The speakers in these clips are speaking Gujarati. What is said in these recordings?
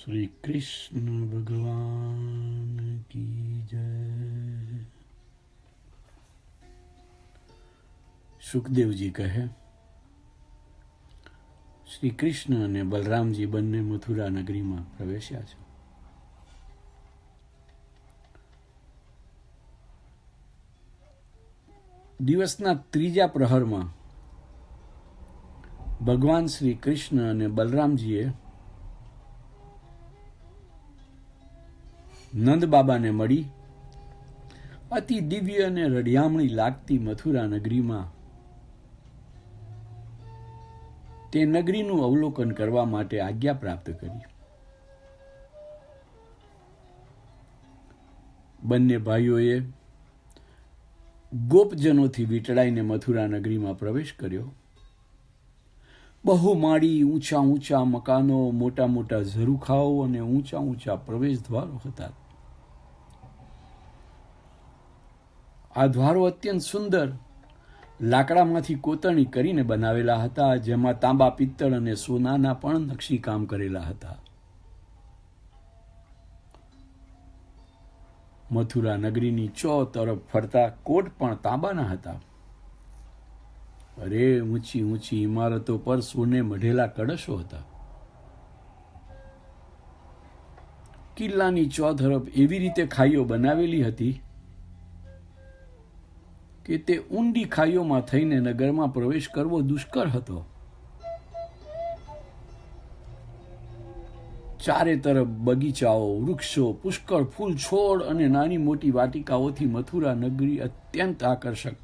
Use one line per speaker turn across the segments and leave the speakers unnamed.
श्री कृष्ण भगवान की जय। સુખદેવજી કહે, શ્રી કૃષ્ણ અને બલરામજી બંને મથુરા નગરીમાં પ્રવેશ્યા છે. દિવસના ત્રીજા પ્રહરમાં ભગવાન શ્રી કૃષ્ણ અને બલરામજીએ નંદ બાબાને મળી અતિ દિવ્ય અને રડિયામણી લાગતી મથુરા નગરીમાં તે નગરીનું અવલોકન કરવા માટે આજ્ઞા પ્રાપ્ત કરી. બંને ભાઈઓએ ગોપજનોથી વીંટળાઈને મથુરા નગરીમાં પ્રવેશ કર્યો. બહુમાળી ઊંચા ઊંચા મકાનો, મોટા મોટા ઝરૂખાઓ અને ઊંચા ઊંચા પ્રવેશ દ્વારો હતા. આ દ્વારો અત્યંત સુંદર લાકડામાંથી કોતરણી કરીને બનાવેલા હતા, જેમાં તાંબા, પિત્તળ અને સોનાના પણ નકશીકામ કરેલા હતા. મથુરા નગરીની ચો તરફ ફરતા કોટ પણ તાંબાના હતા. અરે ઊંચી ઊંચી ઇમારતો પર સોને મઢેલા કળશો હતા. કિલ્લાની ચો તરફ એવી રીતે ખાઈઓ બનાવેલી હતી કે તે ઊંડી ખાઈઓમાં થઈને નગરમાં પ્રવેશ કરવો દુષ્કર હતો. ચારે તરફ બગીચાઓ, વૃક્ષો, પુષ્કળ ફૂલ છોડ અને નાની મોટી વાટિકાઓથી મથુરા નગરી અત્યંત આકર્ષક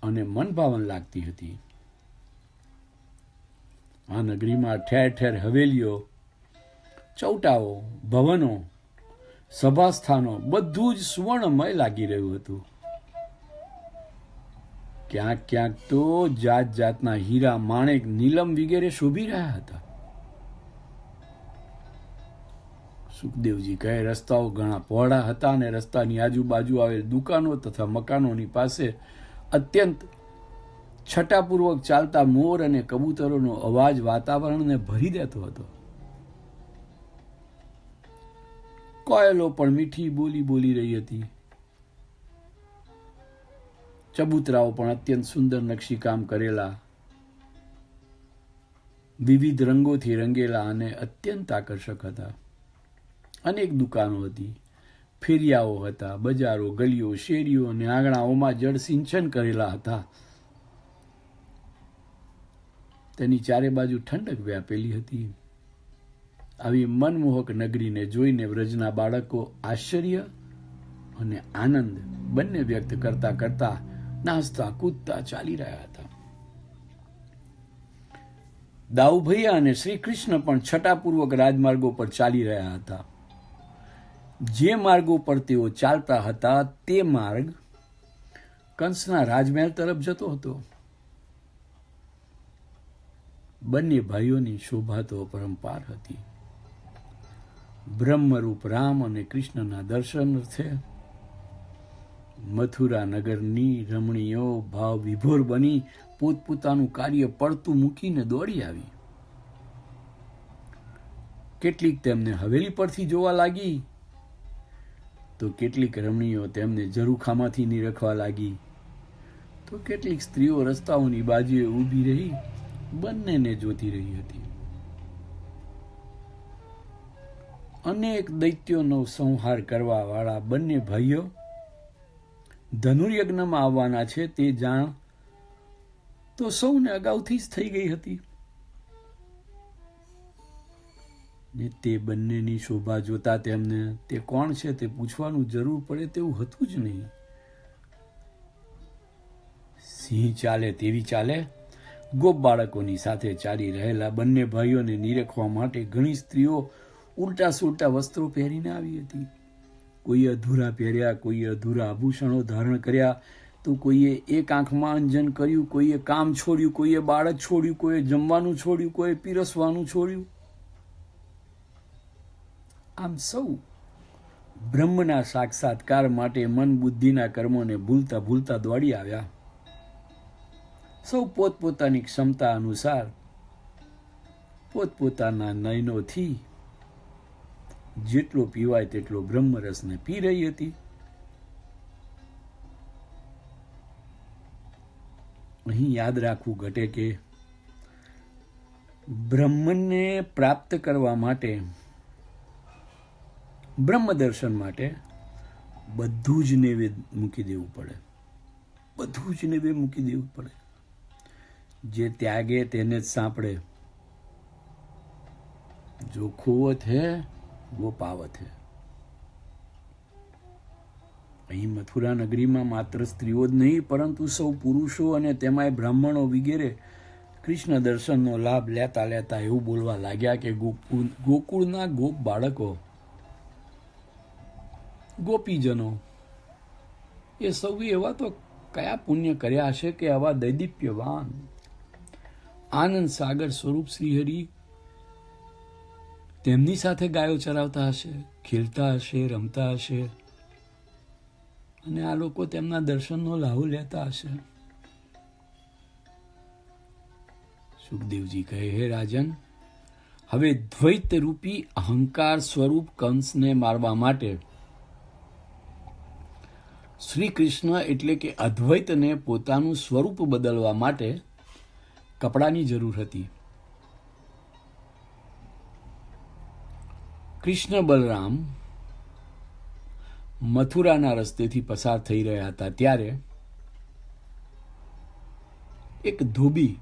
અને મનભાવન લાગતી હતી. આ નગરીમાં ઠેર ઠેર હવેલીઓ, ચૌટાઓ, ભવનો, સભાસ્થાનો બધું જ સુવર્ણમય લાગી રહ્યું હતું. ક્યાંક ક્યાંક તો જાત જાતના હીરા, માણેક, નીલમ વગેરે શોભી રહ્યા હતા. સુખદેવજી કહે, રસ્તાઓ ઘણા પહોળા હતા અને રસ્તાની આજુબાજુ આવેલ દુકાનો તથા મકાનોની પાસે અત્યંત છટાપૂર્વક ચાલતા મોર અને કબૂતરોનો અવાજ વાતાવરણને ભરી દેતો હતો. કોયલો પણ મીઠી બોલી બોલી રહી હતી. ચબૂતરાઓ પણ અત્યંત સુંદર નકશીકામ કરેલા, વિવિધ રંગોથી રંગેલા અને અત્યંત આકર્ષક હતા. અનેક દુકાનો હતી, ફેરિયાઓ હતા, બજારો, ગલીઓ, શેરીઓ અને આંગણાઓમાં જળ સિંચન કરેલા હતા. તેની ચારે બાજુ ઠંડક વ્યાપેલી હતી. આવી મનમોહક નગરીને જોઈને વ્રજના બાળકો આશ્ચર્ય અને આનંદ બંને વ્યક્ત કરતા કરતા નાચતા કૂદતા ચાલી રહ્યા હતા. દાઉભૈયા અને શ્રી કૃષ્ણ પણ છટાપૂર્વક રાજમાર્ગો પર ચાલી રહ્યા હતા. જે માર્ગો પર તેઓ ચાલતા હતા તે માર્ગ કંસના રાજમહેલ તરફ જતો હતો. બંને ભાઈઓની શોભા તો અપરંપાર હતી. બ્રહ્મરૂપ રામ અને કૃષ્ણના દર્શન અર્થે મથુરા નગરની રમણીઓ ભાવ વિભોર બની પોતપોતાનું કાર્ય પડતું મૂકીને દોડી આવી. કેટલીક તેમને હવેલી પરથી જોવા લાગી તો કેટલીક રમણીઓ તેમને ઝરૂખામાંથી નિરખવા લાગી તો કેટલીક સ્ત્રીઓ રસ્તાઓની બાજુએ ઊભી રહી બંનેને જોતી રહી હતી. અનેક દૈત્યોનો સંહાર કરવા વાળા બંને ભાઈઓ ધનુર્યજ્ઞમાં આવવાના છે તે જાણ તો સૌને અગાઉથી જ થઈ ગઈ હતી ને તે બંનેની શોભા જોતા તેમને તે કોણ છે તે પૂછવાનું જરૂર પડે તેવું હતું જ નહીં. સિંહ ચાલે તેવી ચાલે ગોપ બાળકોની સાથે ચાલી રહેલા બંને ભાઈઓને નિરખવા માટે ઘણી સ્ત્રીઓ ઉલટા સુલટા વસ્ત્રો પહેરીને આવી હતી. કોઈએ અધૂરા પહેર્યા, કોઈએ અધૂરા આભૂષણો ધારણ કર્યા, તો કોઈએ એક આંખમાં અંજન કર્યું, કોઈએ કામ છોડ્યું, કોઈએ બાળક છોડ્યું, કોઈએ જમવાનું છોડ્યું, કોઈએ પીરસવાનું છોડ્યું. આમ સૌ બ્રહ્મના સાક્ષાત્કાર માટે મન બુદ્ધિના કર્મોને ભૂલતા ભૂલતા દોડી આવ્યા. સૌ પોતપોતાની ક્ષમતા અનુસાર પોતપોતાના નયનોથી જેટલો પીવાય તેટલો બ્રહ્મરસને પી રહી હતી. અહીં યાદ રાખવું ઘટે કે બ્રહ્મને પ્રાપ્ત કરવા માટે, બ્રહ્મ દર્શન માટે બધું જ નૈવેદ્ય મૂકી દેવું પડે. બધું જ નૈવેદ્ય મૂકી દેવું પડે. જે ત્યાગે તેને જ સાંપડે. જો ખોવત હે વો પાવત હે. અહીં મથુરા નગરીમાં માત્ર સ્ત્રીઓ જ નહીં પરંતુ સૌ પુરુષો અને તેમાંય બ્રાહ્મણો વગેરે કૃષ્ણ દર્શનનો લાભ લેતા લેતા એવું બોલવા લાગ્યા કે ગોકુળના ગોપ બાળકો, ગોપીજનો એ સૌએ એવા તો કયા પુણ્ય કર્યા હશે કે આવા દૈદીપ્યવાન આનંદ સાગર સ્વરૂપ શ્રીહરિ તેમની સાથે ગાયો ચરાવતા હશે, ખેલતા હશે, રમતા હશે, અને આ લોકો તેમના દર્શનનો લાહો લેતા હશે. સુખદેવજી કહે, હે રાજન, હવે દ્વૈત રૂપી અહંકાર સ્વરૂપ કંસને મારવા માટે શ્રી કૃષ્ણ એટલે કે અદ્વૈતને પોતાનું સ્વરૂપ બદલવા માટે કપડાની જરૂર હતી. કૃષ્ણ બલરામ મથુરાના રસ્તેથી પસાર થઈ રહ્યા હતા ત્યારે એક ધોબી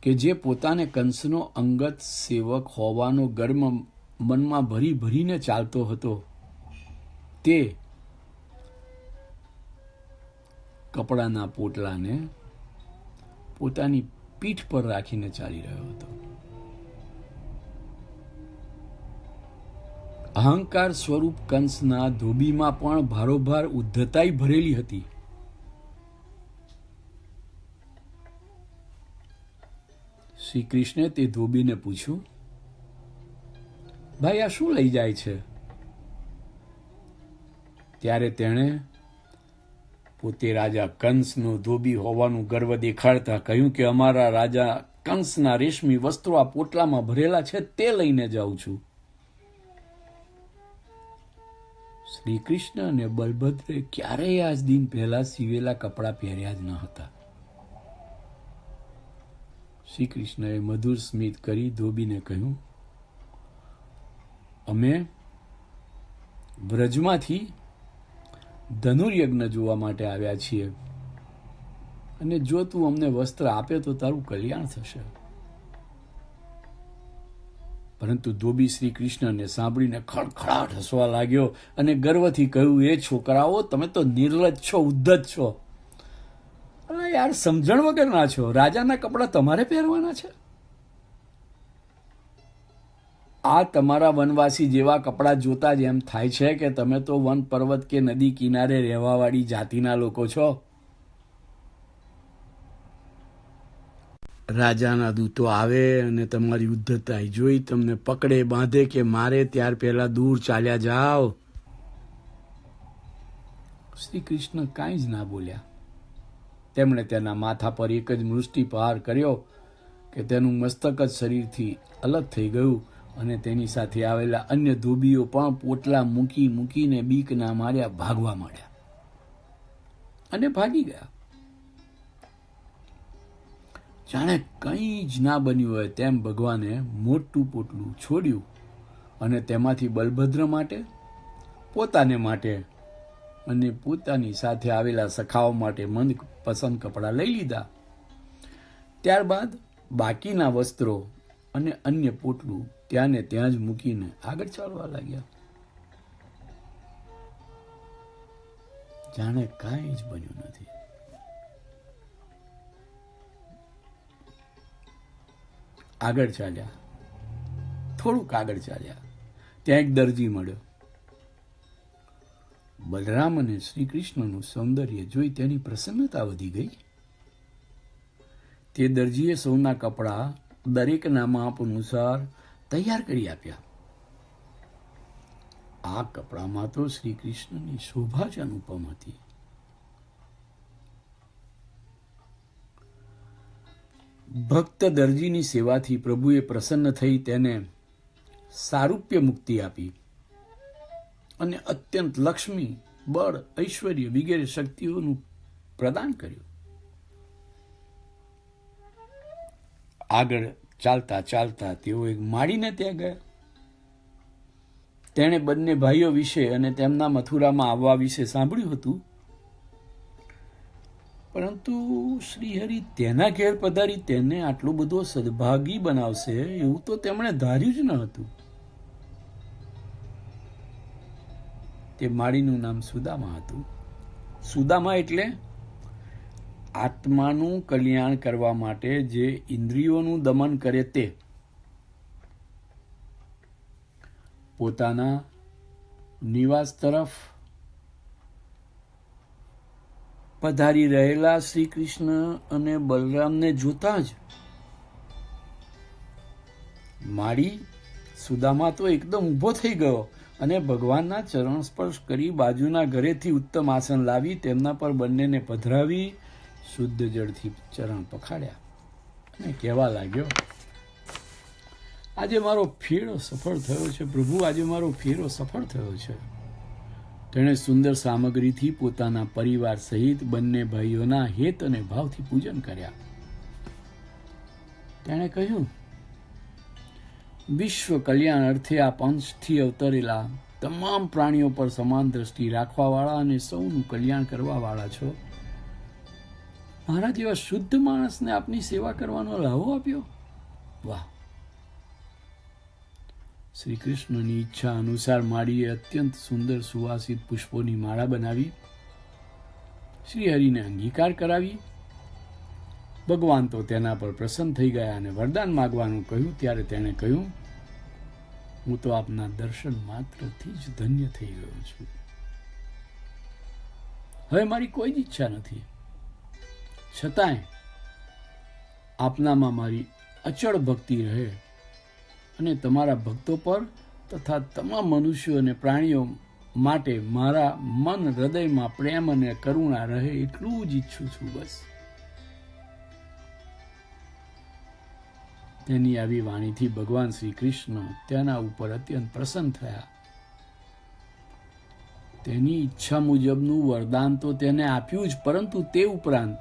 કે જે પોતાને કંસનો અંગત સેવક હોવાનો ગર્વ મનમાં ભરી ભરીને ચાલતો હતો, તે કપડાના પોટલાને પોતાની પીઠ પર રાખીને ચાલી રહ્યો હતો. અહંકાર સ્વરૂપ કંસના ધોબીમાં પણ ભારોભાર ઉદ્ધતાઈ ભરેલી હતી. શ્રી કૃષ્ણે તે ધોબીને પૂછ્યું, ભાઈ આ શું લઈ જાય છે? ત્યારે તેણે પોતે રાજા કંસનો ધોબી હોવાનું ગર્વ દેખાડતા કહ્યું કે અમારા રાજા કંસના રેશમી વસ્ત્રો આ પોટલામાં ભરેલા છે, તે લઈને જાઉં છું. શ્રી કૃષ્ણ અને બલભદ્રે ક્યારેય આજ દિન પહેલા સીવેલા કપડાં પહેર્યા જ ન હતા. શ્રી કૃષ્ણએ મધુર સ્મિત કરી ધોબીને કહ્યું, અમે વ્રજમાંથી ધનુર્યજ્ઞ જોવા માટે આવ્યા છીએ, અને જો તું અમને વસ્ત્ર આપે તો તારું કલ્યાણ થશે. પરંતુ ધોબી શ્રી કૃષ્ણને સાંભળીને ખડખડાટ હસવા લાગ્યો અને ગર્વથી કહ્યું, એ છોકરાઓ, તમે તો નિર્લજ્જ છો, ઉદ્ધત છો. અરે યાર, સમજણ વગરના છો. રાજાના કપડાં તમારે પહેરવાના છે? આ તમારા વનવાસી જેવા કપડાં જોતા જ એમ થાય છે કે તમે તો વન પર્વત કે નદી કિનારે રહેવાવાળી જાતિના લોકો છો. રાજાના દૂતો આવે અને તમારી ઉદ્ધતાઈ જોઈ તમને પકડે, બાંધે કે મારે, ત્યાર પહેલા દૂર ચાલ્યા જાઓ. શ્રી કૃષ્ણ કાંઈ જ ના બોલ્યા. તેમણે તેના માથા પર એક જ મુષ્ટિ પ્રહાર કર્યો કે તેનું મસ્તક જ શરીરથી અલગ થઈ ગયું, અને તેની સાથે આવેલા અન્ય ધોબીઓ પણ પોટલા મૂકીને બીકના માર્યા ભાગવા માંડ્યા અને ભાગી ગયા. જાણે કંઈ જ ના બન્યું હોય તેમ ભગવાને મોટું પોટલું છોડ્યું અને તેમાંથી બલભદ્ર માટે, પોતાને માટે અને પોતાની સાથે આવેલા સખાઓ માટે મનપસંદ કપડાં લઈ લીધા. ત્યારબાદ બાકીના વસ્ત્રો અને અન્ય પોટલું ત્યાં ને ત્યાં જ મૂકીને આગળ ચાલવા લાગ્યા. જાણે કાંઈ જ બન્યું નથી. આગળ ચાલ્યા, થોડુંક આગળ ચાલ્યા, ત્યાં એક દરજી મળ્યો. બલરામ અને શ્રી કૃષ્ણનું સૌંદર્ય જોઈ તેની પ્રસન્નતા વધી ગઈ. તે દરજીએ સૌના કપડાં દરેકના માપ અનુસાર તૈયાર કરી આપ્યા. આ કપડામાં તો શ્રી કૃષ્ણની શોભા જ અનુપમ હતી. ભક્ત દરજીની સેવાથી પ્રભુએ પ્રસન્ન થઈ તેને સારૂપ્ય મુક્તિ આપી અને અત્યંત લક્ષ્મી, બળ, ઐશ્વર્ય વગેરે શક્તિઓનું પ્રદાન કર્યું. આગળ ચાલતા ચાલતા તેઓ એક માળીને ત્યાં ગયા. તેણે બંને ભાઈઓ વિશે અને તેમના મથુરામાં આવવા વિશે સાંભળ્યું હતું, પરંતુ શ્રીહરિ તેના ઘેર પધારી તેને આટલો બધો સદભાગી બનાવશે એવું તો તેમણે ધાર્યું જ ન હતું. તે માળીનું નામ સુદામા હતું. સુદામા એટલે આત્માનું કલ્યાણ કરવા માટે જે ઇન્દ્રિયોનું દમન કરે તે. પોતાના નિવાસ તરફ પધારી રહેલા શ્રી કૃષ્ણ અને બલરામને જોતા જ માળી સુદામા તો એકદમ ઊભો થઈ ગયો અને ભગવાનના ચરણ સ્પર્શ કરી બાજુના ઘરેથી ઉત્તમ આસન લાવી તેમના પર બંનેને પધરાવી શુદ્ધ જળથી ચરણ પખાડ્યા અને કહેવા લાગ્યો, આજે મારો ફેરો સફળ થયો છે પ્રભુ, આજે મારો ફેરો સફળ થયો છે. તેણે સુંદર સામગ્રીથી પોતાના પરિવાર સહિત બંને ભાઈઓના હેત અને ભાવથી પૂજન કર્યા. તેણે કહ્યું, વિશ્વ કલ્યાણ અર્થે આ પંચથી અવતરેલા તમામ પ્રાણીઓ પર સમાન દ્રષ્ટિ રાખવાવાળા અને સૌનું કલ્યાણ કરવાવાળા છો. મારા જેવા શુદ્ધ માણસને આપની સેવા કરવાનો લાહો આપ્યો. વાહ! શ્રી કૃષ્ણની ઈચ્છા અનુસાર માળીએ અત્યંત સુંદર સુવાસિત પુષ્પોની માળા બનાવી શ્રી હરિને અંગીકાર કરાવી. ભગવાન તો તેના પર પ્રસન્ન થઈ ગયા અને વરદાન માગવાનું કહ્યું. ત્યારે તેણે કહ્યું, હું તો આપના દર્શન માત્રથી જ ધન્ય થઈ ગયો છું. હવે મારી કોઈ જ ઈચ્છા નથી. છતાંય આપનામાં મારી અચળ ભક્તિ રહે અને તમારા ભક્તો પર તથા તમામ મનુષ્યો અને પ્રાણીઓ માટે મારા મન હૃદયમાં પ્રેમ અને કરુણા રહે એટલું જ ઈચ્છું છું. બસ. તેની આવી વાણીથી ભગવાન શ્રી કૃષ્ણ તેના ઉપર અત્યંત પ્રસન્ન થયા. તેની ઈચ્છા મુજબનું વરદાન તો તેને આપ્યું જ, પરંતુ તે ઉપરાંત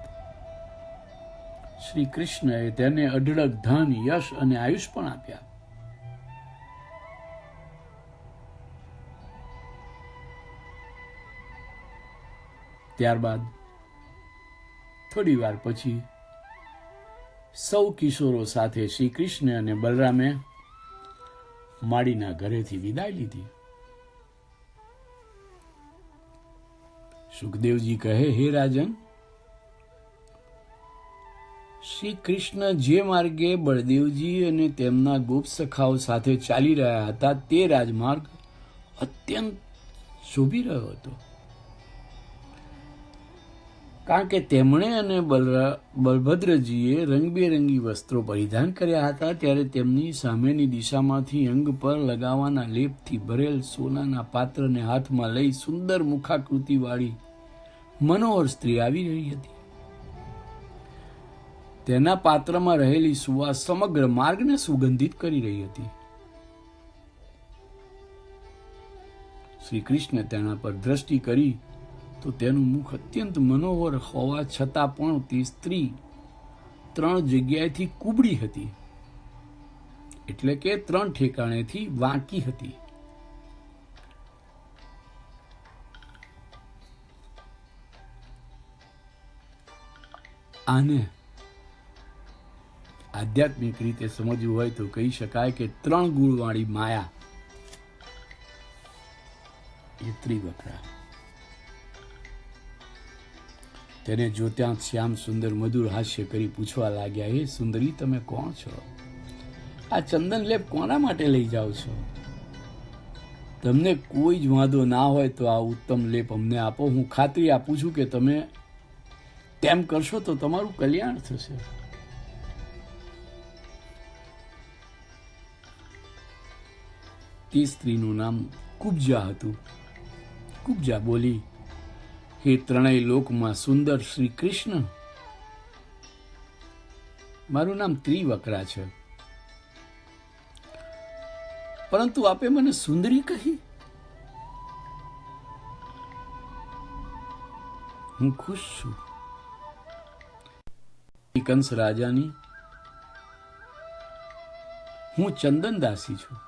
શ્રી કૃષ્ણએ તેને અઢળક ધન, યશ અને આયુષ પણ આપ્યા. ત્યારબાદ થોડી વાર પછી સૌ કિશોરો સાથે શ્રી કૃષ્ણ અને બલરામે માળીના ઘરેથી વિદાય લીધી. સુખદેવજી કહે, હે રાજન, શ્રી કૃષ્ણ જે માર્ગે બળદેવજી અને તેમના ગોપ સખાઓ સાથે ચાલી રહ્યા હતા તે રાજમાર્ગ અત્યંત શોભી રહ્યો હતો. કારણ કે તેમણે અને બલભદ્રજીએ રંગબેરંગી વસ્ત્રો પરિધાન કર્યા હતા. ત્યારે તેમની સામેની દિશામાંથી અંગ પર લગાવવાના લેપથી ભરેલ સોનાના પાત્રને હાથમાં લઈ સુંદર મુખાકૃતિ વાળી મનોહર સ્ત્રી આવી રહી હતી. તેના પાત્રમાં રહેલી સુવાસ સમગ્ર માર્ગને સુગંધિત કરી રહી હતી. શ્રી કૃષ્ણ તેના પર દ્રષ્ટિ કરી તો તેનું મુખ અત્યંત મનોહર હોવા છતાં પણ તે સ્ત્રી 3 જગ્યાએથી કુબડી હતી, એટલે કે 3 ઠેકાણેથી વાંકી હતી. આને આધ્યાત્મિક રીતે સમજવું હોય તો કહી શકાય કે 3 ગુણવાળી માયા એ ત્રિવક્રા. તેને જોતાં શ્યામ સુંદર મધુર હાસ્ય કરી પૂછવા લાગ્યા, હે સુંદરી, તમે કોણ છો? આ ચંદન લેપ કોના માટે લઈ જાઓ છો? તમને કોઈ જ વાંધો ના હોય તો આ ઉત્તમ લેપ અમને આપો. હું ખાતરી આપું છું કે તમે તેમ કરશો તો તમારું કલ્યાણ થશે. તે સ્ત્રીનું નામ કુબ્જા હતું. કુબ્જા બોલી, હે ત્રણેય લોકમાં સુંદર શ્રી કૃષ્ણ, મારું નામ ત્રિવક્રા છે, પરંતુ આપે મને સુંદરી કહી. હું ખુશ છું. કંસ રાજાની હું ચંદન દાસી છું.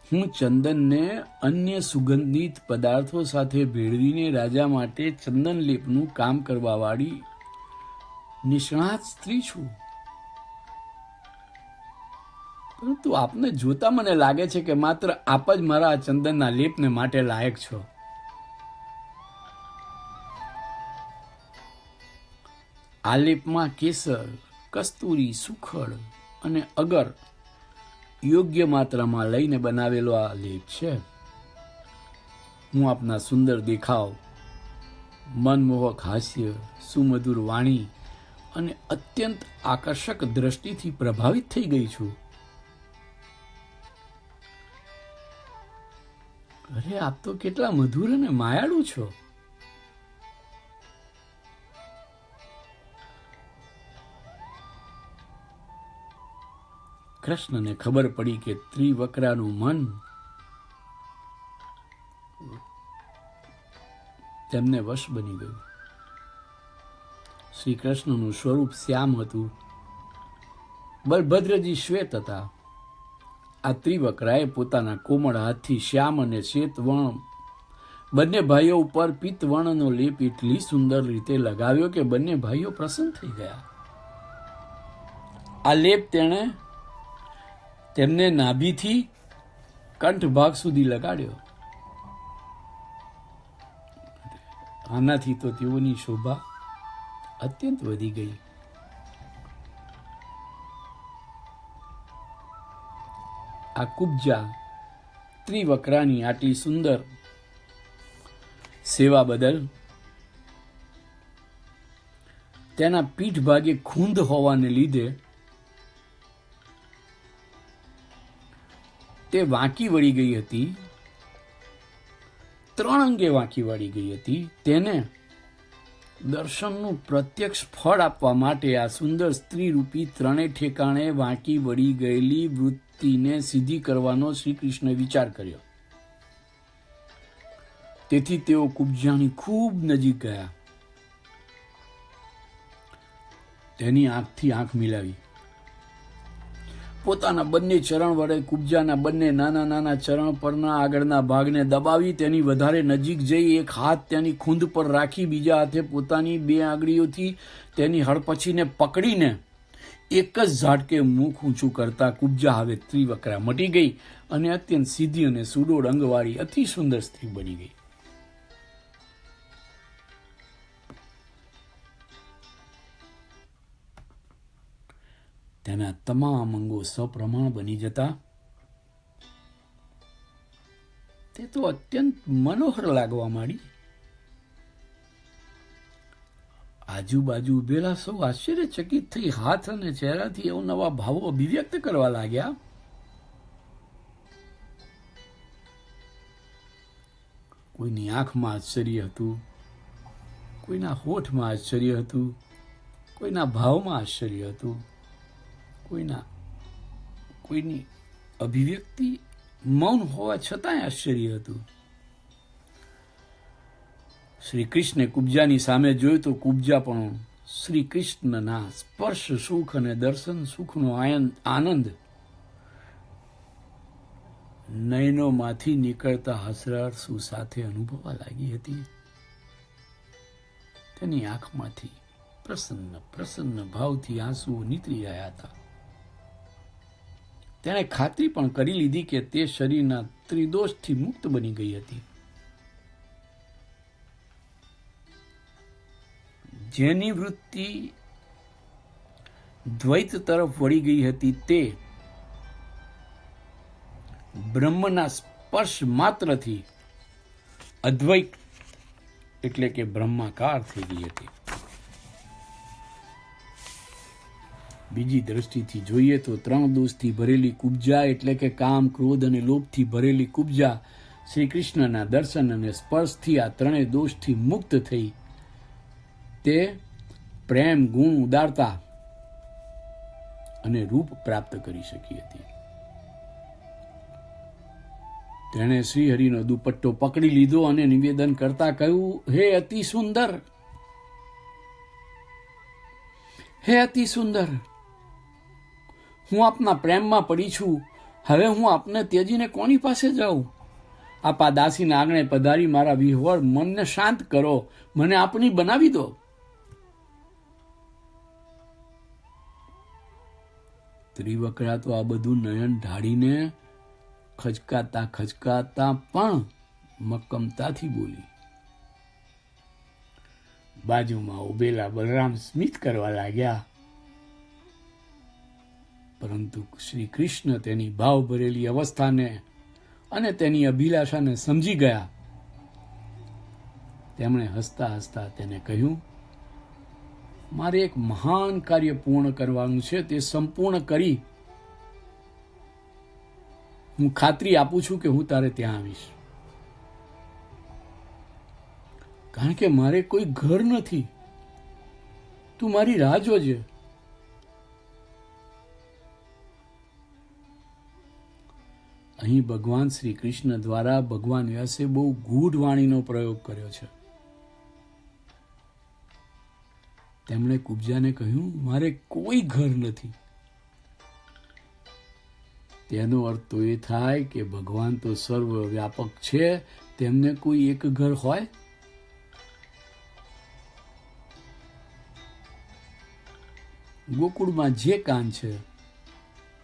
હું ચંદનને અન્ય સુગંધિત પદાર્થો સાથે ભેળવીને રાજા માટે ચંદન લેપનું કામ કરવા વાળી નિષ્ણાત સ્ત્રી છું. પરંતુ આપને જોતા મને લાગે છે કે માત્ર આપ જ મારા ચંદનના લેપને માટે લાયક છો. આ લેપમાં કેસર, કસ્તુરી, સુખડ અને અગર યોગ્ય માત્રામાં લઈને બનાવેલો આ લેપ છે. હું આપના સુંદર દેખાવ, મનમોહક હાસ્ય, સુમધુર વાણી અને અત્યંત આકર્ષક દ્રષ્ટિથી પ્રભાવિત થઈ ગઈ છું. અરે, આપ તો કેટલા મધુર અને માયાળુ છો. કૃષ્ણને ખબર પડી કે ત્રિવક્રાનું મન તેમને વશ બની ગયું. શ્રી કૃષ્ણનું સ્વરૂપ શ્યામ હતું, બલભદ્રજી શ્વેત હતા. આ ત્રિવક્રાએ પોતાના કોમળ હાથથી શ્યામ અને શ્વેત વર્ણ બંને ભાઈઓ ઉપર પિત્ત વર્ણનો લેપ એટલી સુંદર રીતે લગાવ્યો કે બંને ભાઈઓ પ્રસન્ન થઈ ગયા. આ લેપ તેમને નાભીથી કંઠ ભાગ સુધી લગાડ્યો. આનાથી તો તેઓની શોભા અત્યંત વધી ગઈ. આ કુબ્જા ત્રિવક્રાની આટલી સુંદર સેવા બદલ તેના પીઠ ભાગે ખૂંદ હોવાને લીધે તે વાંકી વળી ગઈ હતી. 3 અંગે વાંકી વળી ગઈ હતી. તેને દર્શનનું પ્રત્યક્ષ ફળ આપવા માટે આ સુંદર સ્ત્રી રૂપી 3 ઠેકાણે વાંકી વળી ગયેલી વૃત્તિને સીધી કરવાનો શ્રી કૃષ્ણે વિચાર કર્યો. તેથી તેઓ કુબ્જાની ખૂબ નજીક ગયા. તેની આંખથી આંખ મિલાવી પોતાના બંને ચરણ વડે કુબ્જાના બંને નાના નાના ચરણ પરના આગળના ભાગને દબાવી તેની વધારે નજીક જઈ એક હાથ તેની ખૂંદ પર રાખી બીજા હાથે પોતાની 2 આંગળીઓથી તેની હડપચીને પકડીને એક જ ઝાટકે મુખ ઊંચું કરતા કુબ્જા હવે ત્રિવક્રા મટી ગઈ અને અત્યંત સીધી અને સુડોળ અંગવાળી અતિ સુંદર સ્ત્રી બની ગઈ. તેના તમામ અંગો સપ્રમાણ બની જતા તે તો અત્યંત મનોહર લાગવા માંડી. આજુબાજુ ઉભેલા સૌ આશ્ચર્યચકિત થઈ હાથ અને ચહેરાથી અવનવા ભાવો અભિવ્યક્ત કરવા લાગ્યા. કોઈની આંખમાં આશ્ચર્ય હતું, કોઈના હોઠમાં આશ્ચર્ય હતું, કોઈના ભાવમાં આશ્ચર્ય હતું, કોઈની અભિવ્યક્તિ મૌન હોવા છતાંય આશ્ચર્ય હતું. શ્રી કૃષ્ણે કુબ્જાની સામે જોયું તો કુબ્જા પણ શ્રી કૃષ્ણના સ્પર્શ સુખ અને દર્શન સુખનો આનંદ નયનોમાંથી નીકળતા હસરારસુ સાથે અનુભવવા લાગી હતી. તેની આંખમાંથી પ્રસન્ન પ્રસન્ન ભાવથી આંસુઓ નીતરી રહ્યા હતા. તેણે ખાતરી પણ કરી લીધી કે તે શરીરના ત્રિદોષથી મુક્ત બની ગઈ હતી. જેની વૃત્તિ દ્વૈત તરફ વળી ગઈ હતી તે બ્રહ્મના સ્પર્શ માત્રથી અદ્વૈત એટલે કે બ્રહ્માકાર થઈ ગઈ હતી. બીજી દ્રષ્ટિથી જોઈએ તો 3 દોષથી ભરેલી કુબ્જા એટલે કે કામ, ક્રોધ અને લોભથી ભરેલી કુબ્જા શ્રી કૃષ્ણના દર્શન અને સ્પર્શથી આ 3 દોષથી મુક્ત થઈ તે પ્રેમ, ગુણ, ઉદારતા અને રૂપ પ્રાપ્ત કરી શકી હતી. તેણે શ્રીહરિનો દુપટ્ટો પકડી લીધો અને નિવેદન કરતા કહ્યું, હે અતિ સુંદર, હે અતિ સુંદર, હું આપના પ્રેમમાં પડી છું. હવે હું આપને ત્યજીને કોની પાસે જાઉં? આપા દાસીના આંગણે પધારી મારા વિહવળ મનને શાંત કરો, મને આપની બનાવી દો. ત્રિવકરા તો આ બધું નયન ઢાળીને ખચકાતા ખચકાતા પણ મક્કમતાથી બોલી. બાજુમાં ઉભેલા બલરામ સ્મિત કરવા લાગ્યા, પરંતુ શ્રી કૃષ્ણ તેની ભાવ ભરેલી અવસ્થાને અને તેની અભિલાષાને સમજી ગયા. તેમણે હસતા હસતા તેને કહ્યું, મારે એક મહાન કાર્ય પૂર્ણ કરવાનું છે. તે સંપૂર્ણ કરી હું ખાતરી આપું છું કે હું તારે ત્યાં આવીશ, કારણ કે મારે કોઈ ઘર નથી. તું મારી રાહ જોજે. અહીં ભગવાન શ્રી કૃષ્ણ દ્વારા ભગવાન વ્યાસે બહુ ગૂઢ વાણીનો પ્રયોગ કર્યો છે. તેમણે કુબજાને કહ્યું, મારે કોઈ ઘર નથી. તેનો અર્થ તો એ થાય કે ભગવાન તો સર્વ વ્યાપક છે, તેમને કોઈ એક ઘર હોય? ગોકુળમાં જે કાન છે,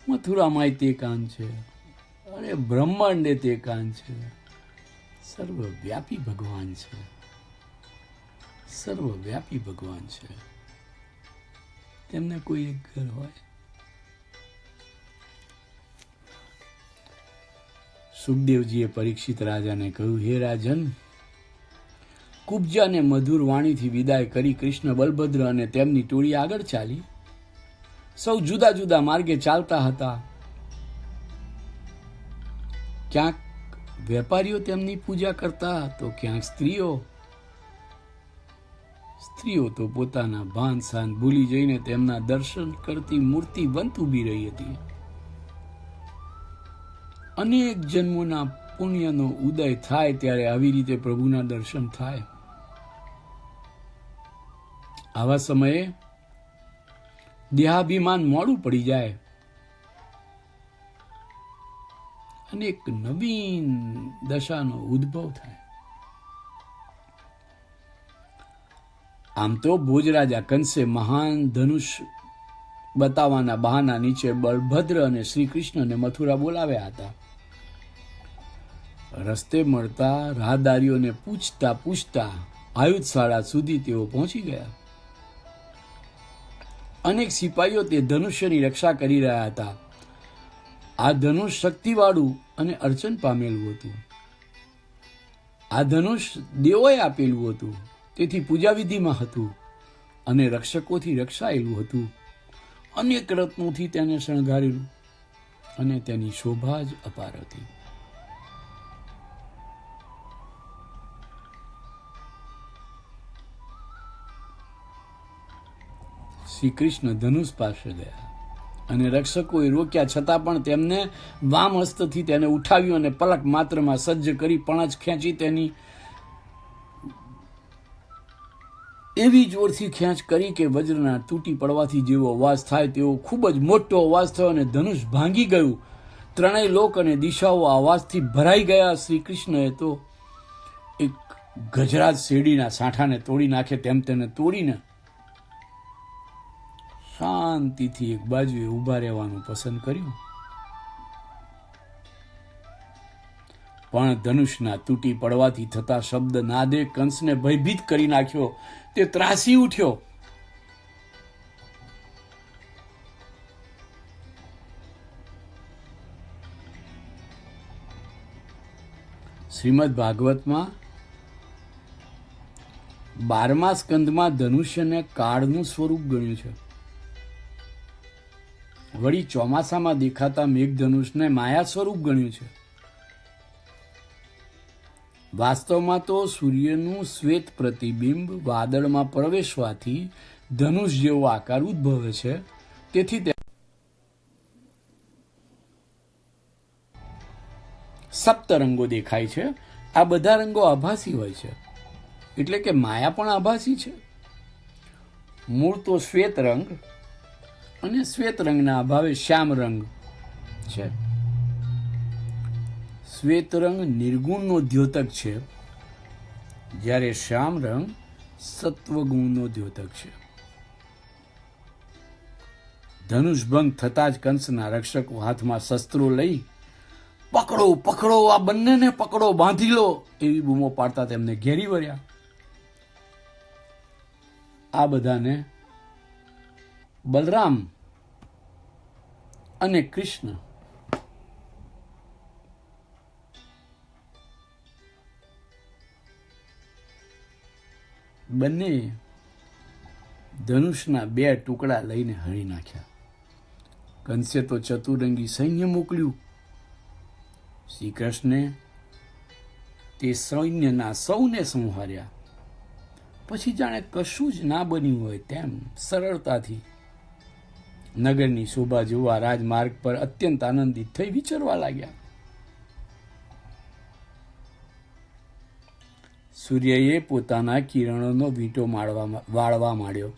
મથુરામાં તે કાન છે, અરે બ્રહ્માંડે તે કાન છે. સર્વવ્યાપી ભગવાન છે, સર્વવ્યાપી ભગવાન છે, તેમને કોઈ એક ઘર હોય? સુખદેવજીએ પરીક્ષિત રાજાને કહ્યું, હે રાજન, કુબજાને મધુર વાણીથી વિદાય કરી કૃષ્ણ, બલભદ્ર અને તેમની ટોળી આગળ ચાલી. સૌ જુદા જુદા માર્ગે ચાલતા હતા. ક્યાંક વેપારીઓ તેમની પૂજા કરતા તો ક્યાંક સ્ત્રીઓ તો પોતાના ભાન શાન ભૂલી જઈને તેમના દર્શન કરતી મૂર્તિવંત ઊભી રહી હતી. અનેક જન્મોના પુણ્યનો ઉદય થાય ત્યારે આવી રીતે પ્રભુના દર્શન થાય. આવા સમયે દેહાભિમાન મોડું પડી જાય અને એક નવીન દશાનો ઉદ્ભવ થાય. આમ તો ભોજરાજા કંસે મહાન ધનુષ બતાવવાના બહાના નીચે બલભદ્ર અને શ્રી કૃષ્ણને મથુરા બોલાવ્યા હતા. રસ્તે મળતા રાહદારીઓને પૂછતા પૂછતા આયુધશાળા સુધી તેઓ પહોંચી ગયા. અનેક સિપાહીઓ તે ધનુષ્યની રક્ષા કરી રહ્યા હતા. આ ધનુષ શક્તિવાળું અને અર્ચન પામેલું હતું. આ ધનુષ દેવોએ આપેલું હતું, તેથી પૂજાવિધિમાં હતું અને રક્ષકોથી રક્ષાયેલું હતું. અનેક રત્નોથી તેને શણગારેલું અને તેની શોભા જ અપાર હતી. શ્રી કૃષ્ણ ધનુષ પાસે ગયા અને રક્ષકોએ રોક્યા છતાં પણ તેમને વામ હસ્તથી તેને ઉઠાવ્યું અને પલક માત્રમાં સજ્જ કરી પણજ ખેંચી તેની એવી જોરથી ખેંચ કરી કે વજ્રના તૂટી પડવાથી જેવો અવાજ થાય તેવો ખૂબ જ મોટો અવાજ થયો અને ધનુષ ભાંગી ગયું. ત્રણેય લોક અને દિશાઓ આ અવાજથી ભરાઈ ગયા. શ્રી કૃષ્ણએ તો એક ગજરાજ શેરડીના સાંઠાને તોડી નાખે તેમ તેને તોડીને શાંતિથી એક બાજુએ ઊભા રહેવાનું પસંદ કર્યું. પણ ધનુષના તૂટી પડવાથી થતા શબ્દ નાદે કંસને ભયભીત કરી નાખ્યો. તે ત્રાસી ઉઠ્યો. શ્રીમદ ભાગવતમાં 12મા સ્કંદમાં ધનુષ્યને કાળનું સ્વરૂપ ગણ્યું છે. વળી ચોમાસામાં દેખાતા મેઘધનુષને માયા સ્વરૂપ ગણ્યું છે. વાસ્તવમાં તો સૂર્યનું શ્વેત પ્રતિબિંબ વાદળમાં પ્રવેશવાથી ધનુષ જેવો આકાર ઉદ્ભવે છે. તેથી સપ્તરંગો દેખાય છે. આ બધા રંગો આભાસી હોય છે, એટલે કે માયા પણ આભાસી છે. મૂળ તો શ્વેત રંગ અને શ્વેત રંગના અભાવે શ્યામ રંગ છે. શ્વેત રંગ નિર્ગુણનો દ્યોતક છે, જ્યારે શ્યામ રંગ સત્વગુણનો દ્યોતક છે. ધનુષભંગ થતા જ કંસના રક્ષકો હાથમાં શસ્ત્રો લઈ પકડો પકડો, આ બંનેને પકડો, બાંધી લો એવી બૂમો પાડતા તેમને ઘેરી વળ્યા. આ બધાને બલરામ અને કૃષ્ણ બંને ધનુષના 2 ટુકડા લઈને હણી નાખ્યા. કંસે તો ચતુરંગી સૈન્ય મોકલ્યું. શ્રી કૃષ્ણે તે સૈન્યના સૌને સંહાર્યા. પછી જાણે કશું જ ના બન્યું હોય તેમ સરળતાથી નગરની શોભા જોવા રાજમાર્ગ પર અત્યંત આનંદિત થઈ વિચરવા લાગ્યા. સૂર્યએ પોતાના કિરણોનો વીંટો વાળવા માંડ્યો.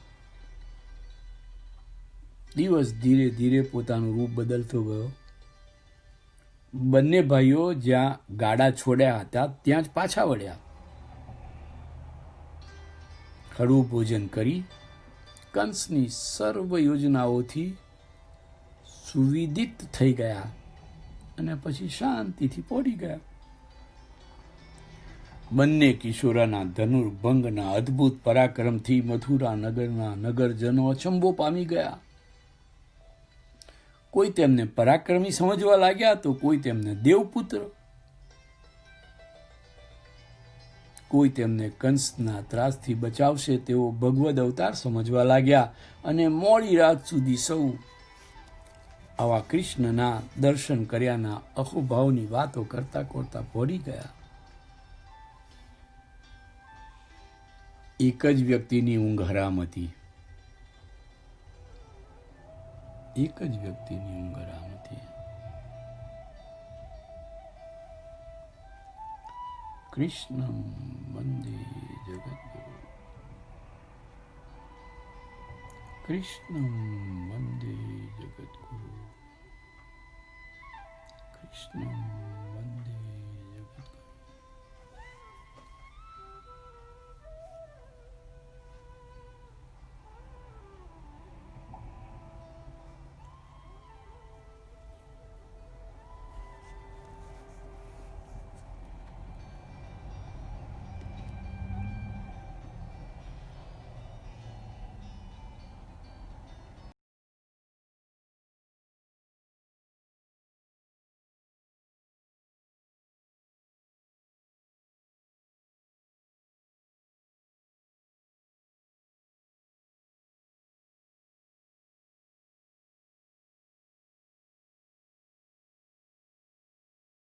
દિવસ ધીરે ધીરે પોતાનું રૂપ બદલતો ગયો. બંને ભાઈઓ જ્યાં ગાડા છોડ્યા હતા ત્યાં જ પાછા વળ્યા. હળવું ભોજન કરી કંસની સર્વ યોજનાઓથી સુવિદિત થઈ ગયા અને પછી શાંતિથી પહોંચી ગયા. બંને કિશોરાના ધનુર્ભંગના અદ્ભુત પરાક્રમથી મથુરા નગરના નગરજનો અચંબો પામી ગયા. કોઈ તેમને પરાક્રમી સમજવા લાગ્યા તો કોઈ તેમને દેવપુત્ર, કોઈ તેમને કંસના ત્રાસથી બચાવશે તેવો ભગવદ અવતાર સમજવા લાગ્યા. અને મોડી રાત સુધી સૌ આવા કૃષ્ણના દર્શન કર્યાના અહોભાવની વાતો કરતા કરતા પહોંચી ગયા. એક જ વ્યક્તિની ઊંઘ હરામ હતી. એક જ વ્યક્તિની ઊંઘ હરામ હતી. કૃષ્ણં વંદે જગદ્ગુરુ, કૃષ્ણં વંદે જગદ્ગુરુ, કૃષ્ણં વંદે